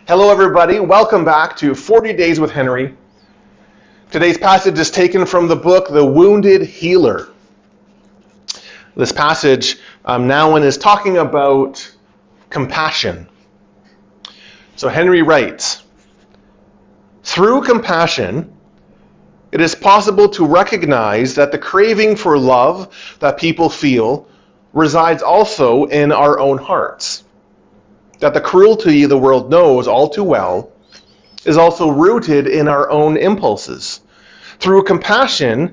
Hello everybody, welcome back to 40 Days with Henry. Today's passage is taken from the book, The Wounded Healer. This passage, Nouwen is talking about compassion. So Henry writes, "Through compassion, it is possible to recognize that the craving for love that people feel resides also in our own hearts. That the cruelty the world knows all too well is also rooted in our own impulses. Through compassion,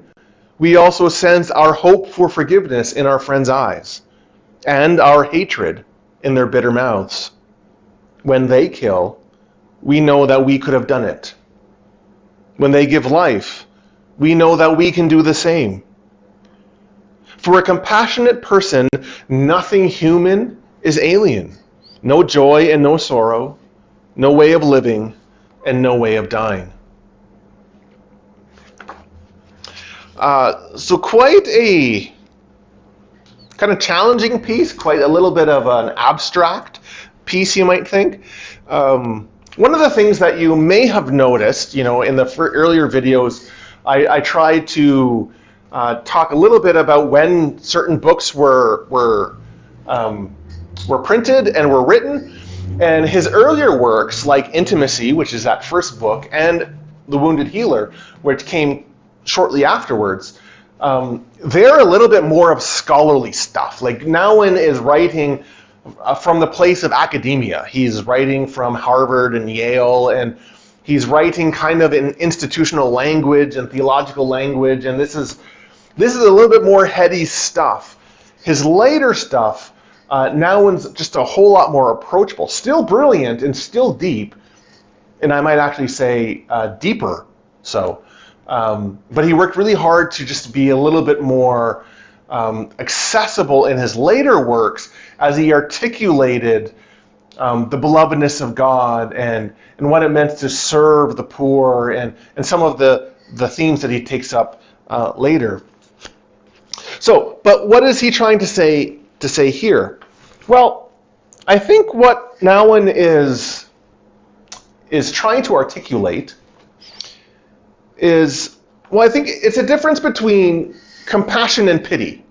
we also sense our hope for forgiveness in our friends' eyes, and our hatred in their bitter mouths. When they kill, we know that we could have done it. When they give life, we know that we can do the same. For a compassionate person, nothing human is alien. No joy and no sorrow, no way of living, and no way of dying." So quite a kind of challenging piece, quite a little bit of an abstract piece, you might think. One of the things that you may have noticed, in the earlier videos, I tried to talk a little bit about when certain books were printed and were written, and his earlier works like Intimacy, which is that first book, and The Wounded Healer, which came shortly afterwards, they're a little bit more of scholarly stuff. Like Nouwen is writing from the place of academia. He's writing from Harvard and Yale, and he's writing kind of in institutional language and theological language, and this is a little bit more heady stuff. His later stuff, Nouwen's just a whole lot more approachable, still brilliant and still deep, and I might actually say deeper so. But he worked really hard to just be a little bit more accessible in his later works as he articulated the belovedness of God and what it meant to serve the poor and some of the themes that he takes up later. So, but what is he trying to say here? Well, I think what Nouwen is trying to articulate is, I think it's a difference between compassion and pity,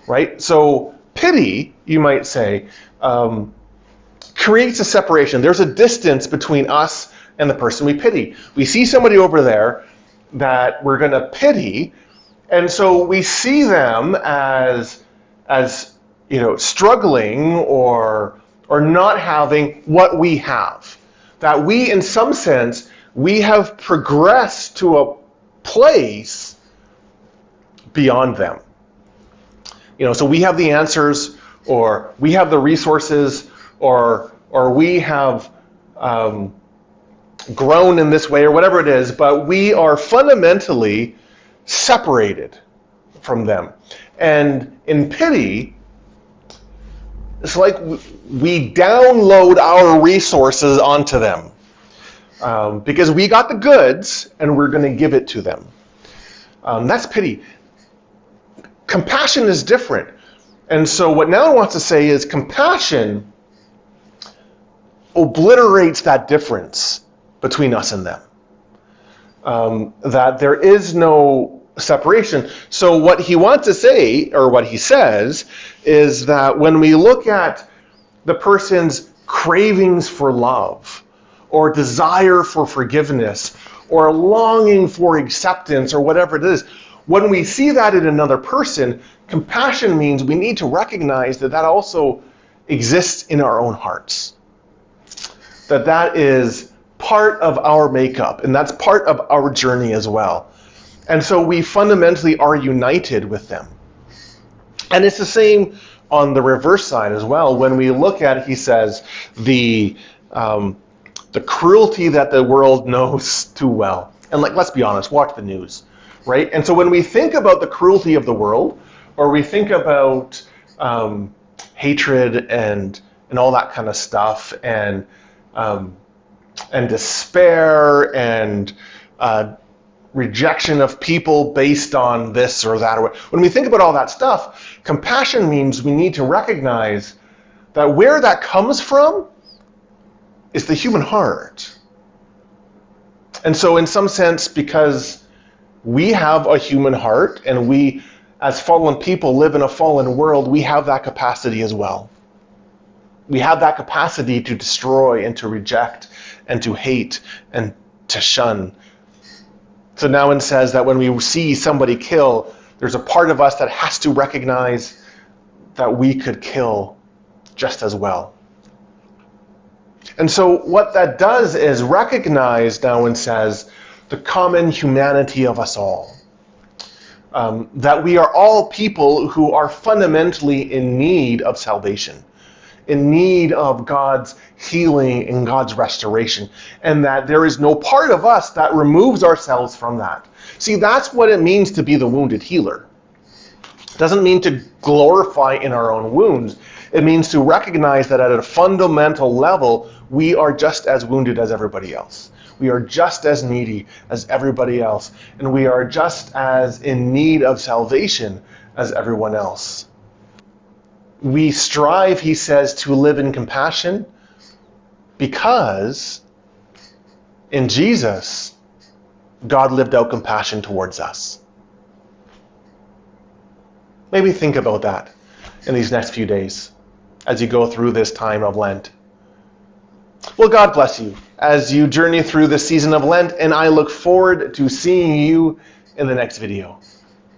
right? So pity, you might say, creates a separation. There's a distance between us and the person we pity. We see somebody over there that we're going to pity, and so we see them as struggling or not having what we have. That we, in some sense, we have progressed to a place beyond them. So we have the answers, or we have the resources, or we have grown in this way, or whatever it is, but we are fundamentally separated from them. And in pity, it's like we download our resources onto them because we got the goods and we're going to give it to them. That's pity. Compassion is different. And so what Nouwen wants to say is compassion obliterates that difference between us and them. That there is no separation. So what he wants to say, or what he says, is that when we look at the person's cravings for love, or desire for forgiveness, or longing for acceptance, or whatever it is, when we see that in another person, compassion means we need to recognize that also exists in our own hearts. That is part of our makeup, and that's part of our journey as well. And so we fundamentally are united with them. And it's the same on the reverse side as well. When we look at it, he says, the cruelty that the world knows too well. And let's be honest, watch the news, right? And so when we think about the cruelty of the world, or we think about hatred and all that kind of stuff, and despair and rejection of people based on this or that. When we think about all that stuff, compassion means we need to recognize that where that comes from is the human heart. And so in some sense, because we have a human heart and we, as fallen people, live in a fallen world, we have that capacity as well. We have that capacity to destroy and to reject and to hate and to shun. So Nouwen says that when we see somebody kill, there's a part of us that has to recognize that we could kill just as well. And so what that does is recognize, Nouwen says, the common humanity of us all. That we are all people who are fundamentally in need of salvation, in need of God's healing and God's restoration, and that there is no part of us that removes ourselves from that. See, that's what it means to be the wounded healer. It doesn't mean to glorify in our own wounds. It means to recognize that at a fundamental level, we are just as wounded as everybody else. We are just as needy as everybody else, and we are just as in need of salvation as everyone else. We strive, he says, to live in compassion because in Jesus, God lived out compassion towards us. Maybe think about that in these next few days as you go through this time of Lent. Well, God bless you as you journey through this season of Lent, and I look forward to seeing you in the next video.